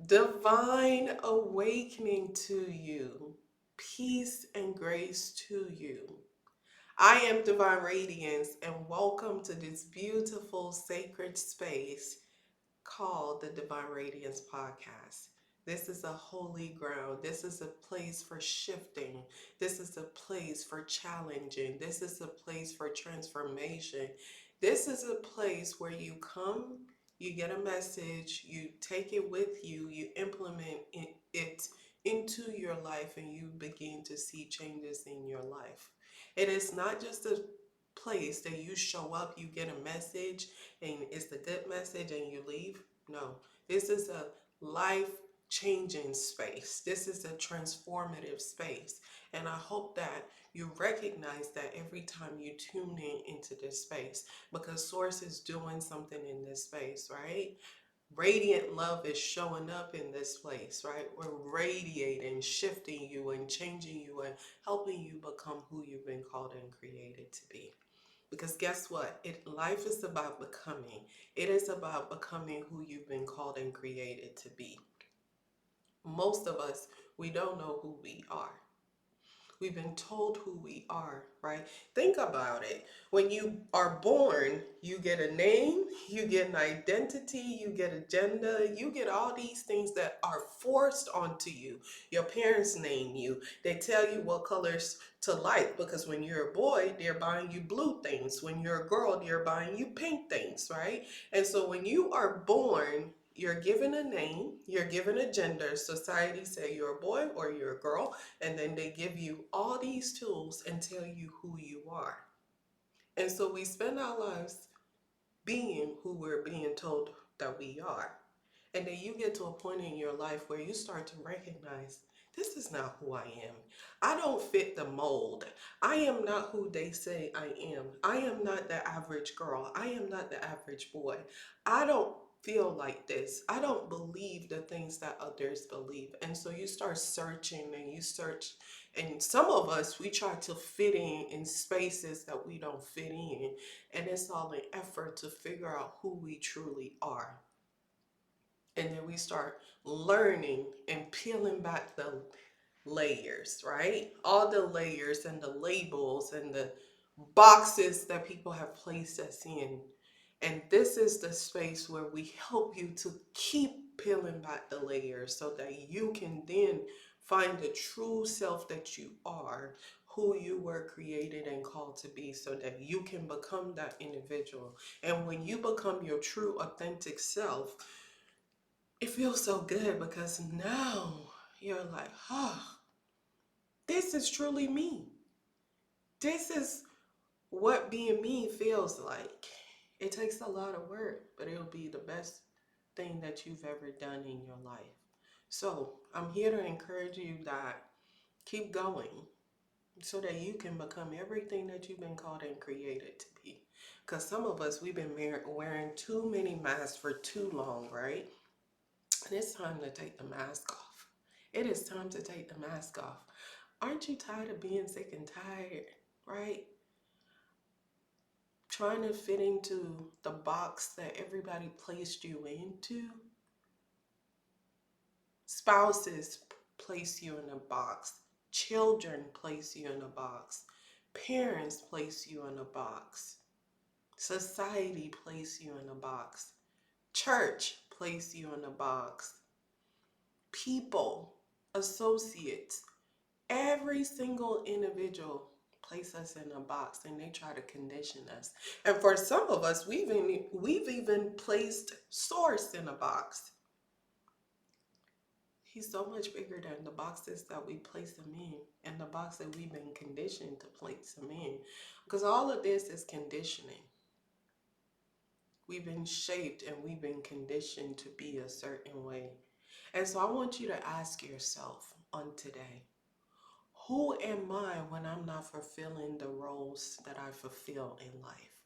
Divine awakening to you. Peace and grace to you. I am Divine Radiance, and welcome to this beautiful sacred space called the Divine Radiance Podcast. This is a holy ground. This is a place for shifting. This is a place for challenging. This is a place for transformation. This is a place where you come, you get a message, you take it with you, you implement it into your life, and you begin to see changes in your life. It is not just a place that you show up, you get a message, and it's the good message and you leave. No, this is a life changing space. This is a transformative space. And I hope that you recognize that every time you tune in into this space, because Source is doing something in this space, right? Radiant love is showing up in this place, right? We're radiating, shifting you and changing you and helping you become who you've been called and created to be. Because guess what? Life is about becoming. It is about becoming who you've been called and created to be. Most of us, we don't know who we are. We've been told who we are, right? Think about it. When you are born, you get a name, you get an identity, you get a gender, you get all these things that are forced onto you. Your parents name you. They tell you what colors to like because when you're a boy, they're buying you blue things. When you're a girl, they're buying you pink things, right? And so when you are born, you're given a name, you're given a gender. Society say you're a boy or you're a girl, and then they give you all these tools and tell you who you are. And so we spend our lives being who we're being told that we are. And then you get to a point in your life where you start to recognize this is not who I am. I don't fit the mold. I am not who they say I am. I am not the average girl. I am not the average boy. I don't feel like this. I don't believe the things that others believe. And so you start searching and you search. And some of us, we try to fit in spaces that we don't fit in. And it's all an effort to figure out who we truly are. And then we start learning and peeling back the layers, right? All the layers and the labels and the boxes that people have placed us in. And this is the space where we help you to keep peeling back the layers so that you can then find the true self that you are, who you were created and called to be, so that you can become that individual. And when you become your true, authentic self, it feels so good because now you're like, oh, this is truly me. This is what being me feels like. It takes a lot of work, but it'll be the best thing that you've ever done in your life. So I'm here to encourage you that keep going so that you can become everything that you've been called and created to be. Because some of us, we've been wearing too many masks for too long, right? And it's time to take the mask off. It is time to take the mask off. Aren't you tired of being sick and tired, right? Trying to fit into the box that everybody placed you into. Spouses place you in a box. Children place you in a box. Parents place you in a box. Society place you in a box. Church place you in a box. People, associates, every single individual place us in a box and they try to condition us. And for some of us, we've even placed Source in a box. He's so much bigger than the boxes that we place him in and the box that we've been conditioned to place him in. Because all of this is conditioning. We've been shaped and we've been conditioned to be a certain way. And so I want you to ask yourself on today, who am I when I'm not fulfilling the roles that I fulfill in life?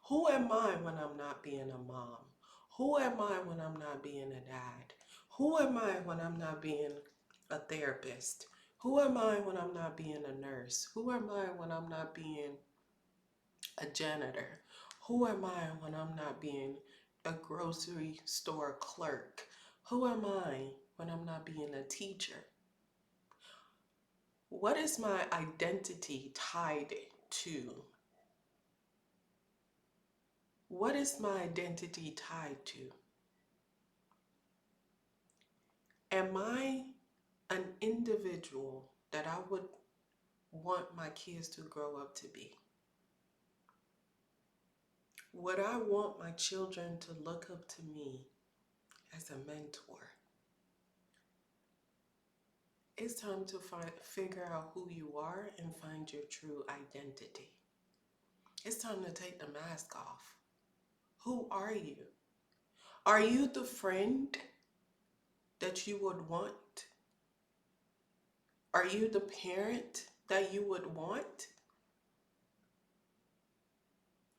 Who am I when I'm not being a mom? Who am I when I'm not being a dad? Who am I when I'm not being a therapist? Who am I when I'm not being a nurse? Who am I when I'm not being a janitor? Who am I when I'm not being a grocery store clerk? Who am I when I'm not being a teacher? What is my identity tied to? What is my identity tied to? Am I an individual that I would want my kids to grow up to be? Would I want my children to look up to me as a mentor? It's time to figure out who you are and find your true identity. It's time to take the mask off. Who are you? Are you the friend that you would want? Are you the parent that you would want?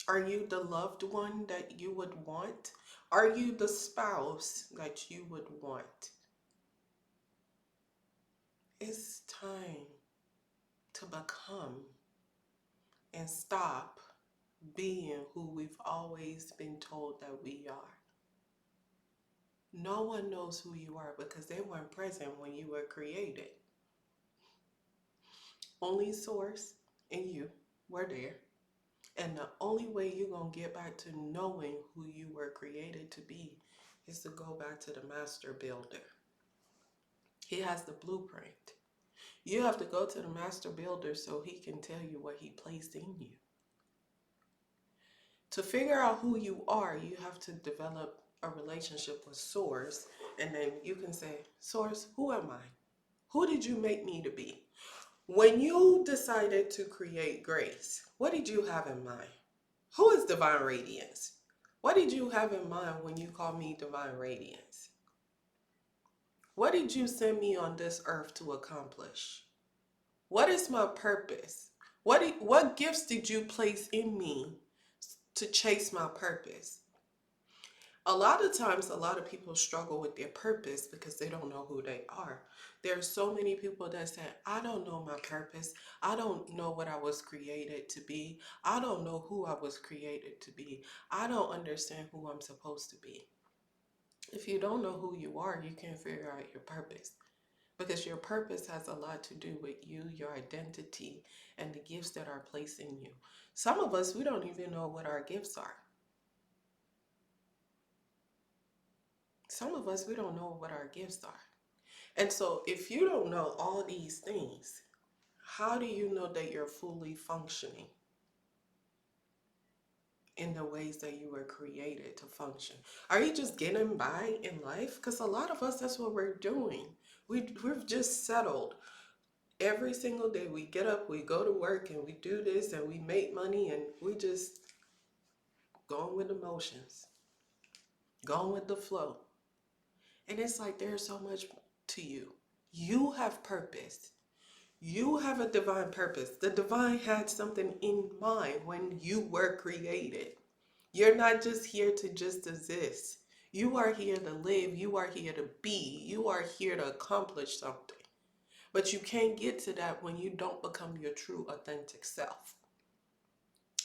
Are you the loved one that you would want? Are you the spouse that you would want? It's time to become and stop being who we've always been told that we are. No one knows who you are because they weren't present when you were created. Only Source and you were there. And the only way you're going to get back to knowing who you were created to be is to go back to the master builder. He has the blueprint. You have to go to the master builder so he can tell you what he placed in you. To figure out who you are, you have to develop a relationship with Source. And then you can say, Source, who am I? Who did you make me to be? When you decided to create Grace, what did you have in mind? Who is Divine Radiance? What did you have in mind when you called me Divine Radiance? What did you send me on this earth to accomplish? What is my purpose? What gifts did you place in me to chase my purpose? A lot of times, a lot of people struggle with their purpose because they don't know who they are. There are so many people that say, I don't know my purpose. I don't know what I was created to be. I don't know who I was created to be. I don't understand who I'm supposed to be. If you don't know who you are, you can't figure out your purpose. Because your purpose has a lot to do with you, your identity, and the gifts that are placed in you. Some of us, we don't even know what our gifts are. Some of us, we don't know what our gifts are. And so if you don't know all these things, how do you know that you're fully functioning in the ways that you were created to function? Are you just getting by in life? Because a lot of us, that's what we're doing. We've just settled. Every single day we get up, we go to work, and we do this, and we make money, and we just going with emotions, going with the flow. And it's like there's so much to you. You have purpose. You have a divine purpose. The divine had something in mind when you were created. You're not just here to just exist. You are here to live. You are here to be. You are here to accomplish something. But you can't get to that when you don't become your true authentic self.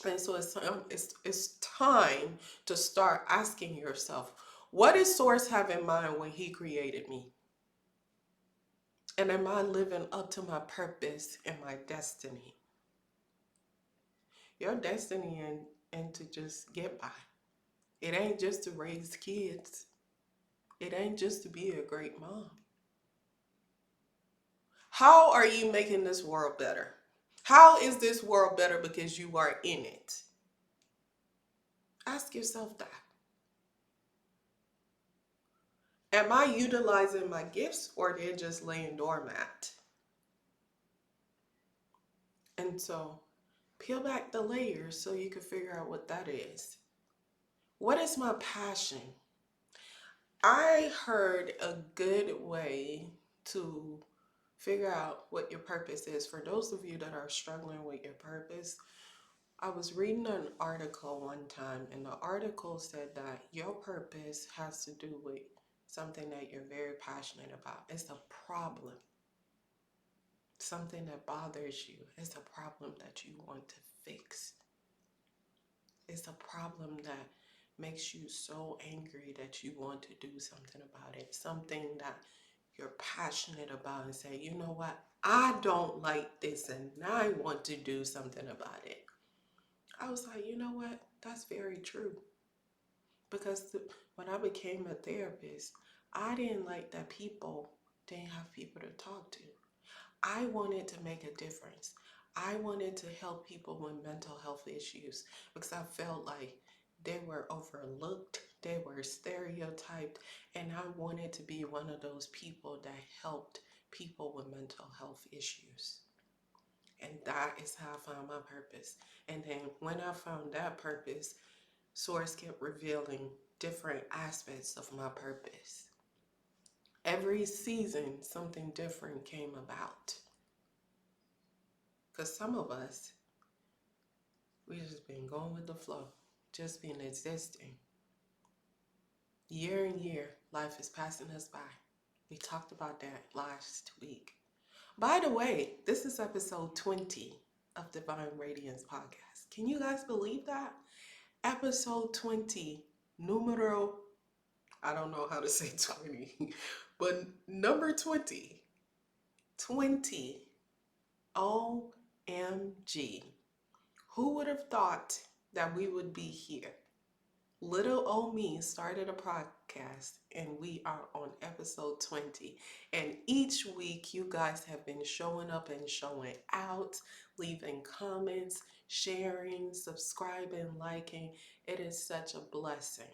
And so it's time to start asking yourself, what did Source have in mind when he created me? And am I living up to my purpose and my destiny? Your destiny and to just get by. It ain't just to raise kids. It ain't just to be a great mom. How are you making this world better? How is this world better because you are in it? Ask yourself that. Am I utilizing my gifts or they're just laying doormat? And so peel back the layers so you can figure out what that is. What is my passion? I heard a good way to figure out what your purpose is. For those of you that are struggling with your purpose, I was reading an article one time, and the article said that your purpose has to do with something that you're very passionate about. It's a problem, something that bothers you. It's a problem that you want to fix. It's a problem that makes you so angry that you want to do something about it, something that you're passionate about and say, you know what, I don't like this and I want to do something about it. I was like, you know what, that's very true. Because when I became a therapist, I didn't like that people didn't have people to talk to. I wanted to make a difference. I wanted to help people with mental health issues because I felt like they were overlooked, they were stereotyped, and I wanted to be one of those people that helped people with mental health issues. And that is how I found my purpose. And then when I found that purpose, Source kept revealing different aspects of my purpose. Every season, something different came about. Because some of us, we just been going with the flow, just been existing. Year and year, life is passing us by. We talked about that last week. By the way, this is episode 20 of Divine Radiance Podcast. Can you guys believe that? Episode 20, numero, I don't know how to say 20, but number 20. 20. OMG. Who would have thought that we would be here? Little old me started a podcast and we are on episode 20. And each week you guys have been showing up and showing out, leaving comments, sharing, subscribing, liking. It is such a blessing.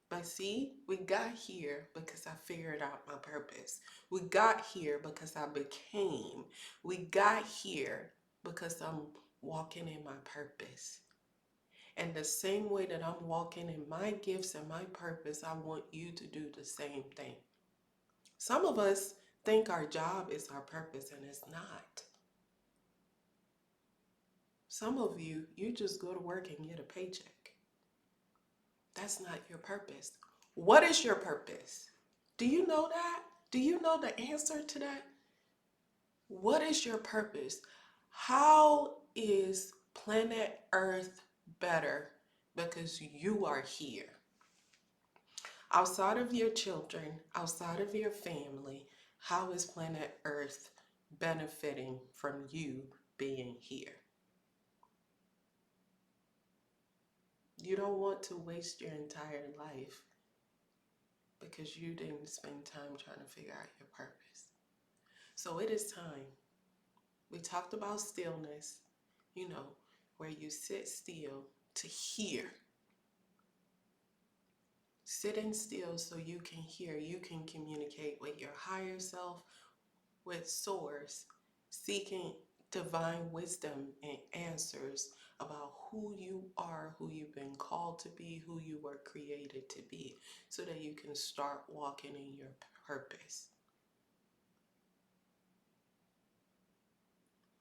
But see, we got here because I figured out my purpose. We got here because I became. We got here because I'm walking in my purpose. And the same way that I'm walking in my gifts and my purpose, I want you to do the same thing. Some of us think our job is our purpose, and it's not. Some of you, you just go to work and get a paycheck. That's not your purpose. What is your purpose? Do you know that? Do you know the answer to that? What is your purpose? How is planet Earth better because you are here? Outside of your children, outside of your family, how is planet Earth benefiting from you being here? You don't want to waste your entire life because you didn't spend time trying to figure out your purpose. So it is time. We talked about stillness, where you sit still to hear. Sitting still so you can hear, you can communicate with your higher self, with Source, seeking divine wisdom and answers about who you are, who you've been called to be, who you were created to be, so that you can start walking in your purpose.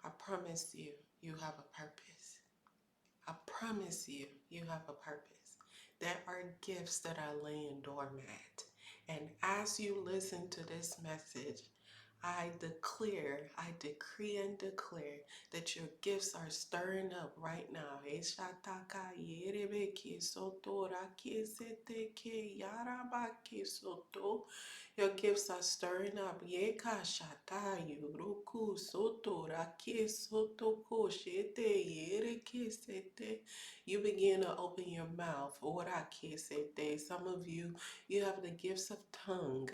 I promise you, you have a purpose. I promise you, you have a purpose. There are gifts that are laying dormant. And as you listen to this message, I decree and declare that your gifts are stirring up right now. Your gifts are stirring up. You begin to open your mouth. Some of you, you have the gifts of tongue.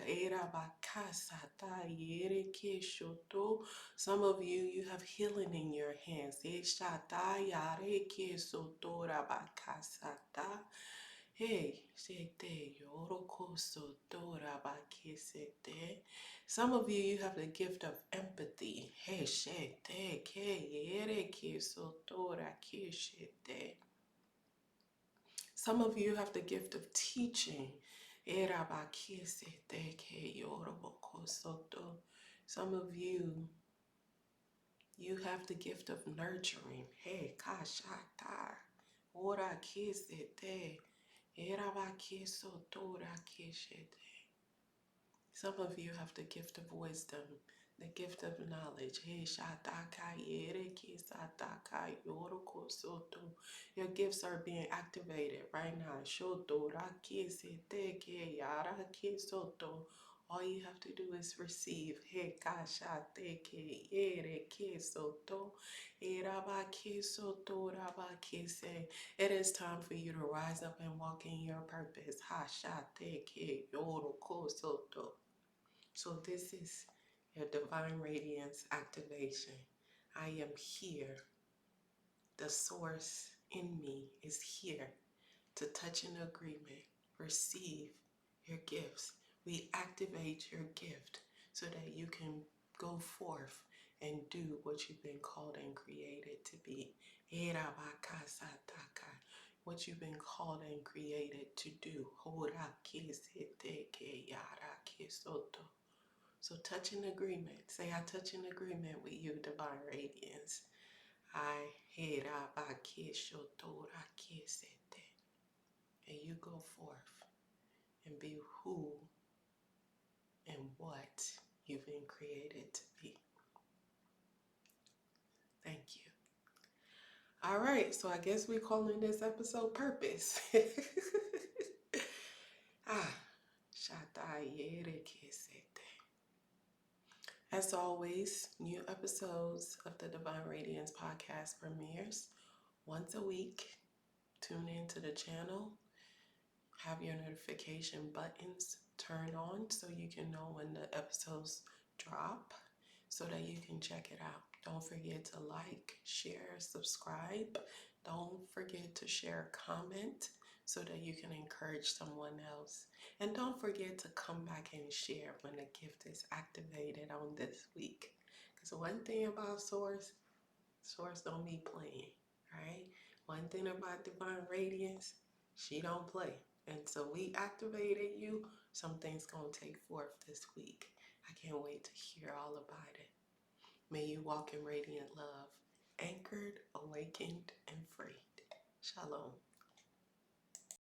Some of you, you have healing in your hands. Hey, some of you, you have the gift of empathy. Hey, some of you have the gift of teaching. Some of you, you have the gift of nurturing. Hey, kashata. Ora kisete. Some of you have the gift of wisdom. The gift of knowledge. Hey, shatakaye, yoroko soto. Your gifts are being activated right now. Shoto rakisete yaraki soto. All you have to do is receive. Hey, kashateke yereke soto. Erabaki soto rabakise. It is time for you to rise up and walk in your purpose. Ha shateke yoroko soto. So this is your divine radiance activation. I am here. The source in me is here to touch an agreement, receive your gifts. We activate your gift so that you can go forth and do what you've been called and created to be. What you've been called and created to do. So touch an agreement. Say, I touch an agreement with you, Divine Radiance. And you go forth and be who and what you've been created to be. Thank you. All right, so I guess we're calling this episode Purpose. As always, new episodes of the Divine Radiance Podcast premieres once a week. Tune into the channel. Have your notification buttons turned on so you can know when the episodes drop so that you can check it out. Don't forget to like, share, subscribe. Don't forget to share a comment so that you can encourage someone else. And don't forget to come back and share when the gift is activated on this week. Because one thing about Source don't be playing, right? One thing about Divine Radiance, she don't play. And so we activated you. Something's going to take forth this week. I can't wait to hear all about it. May you walk in radiant love, anchored, awakened, and free. Shalom.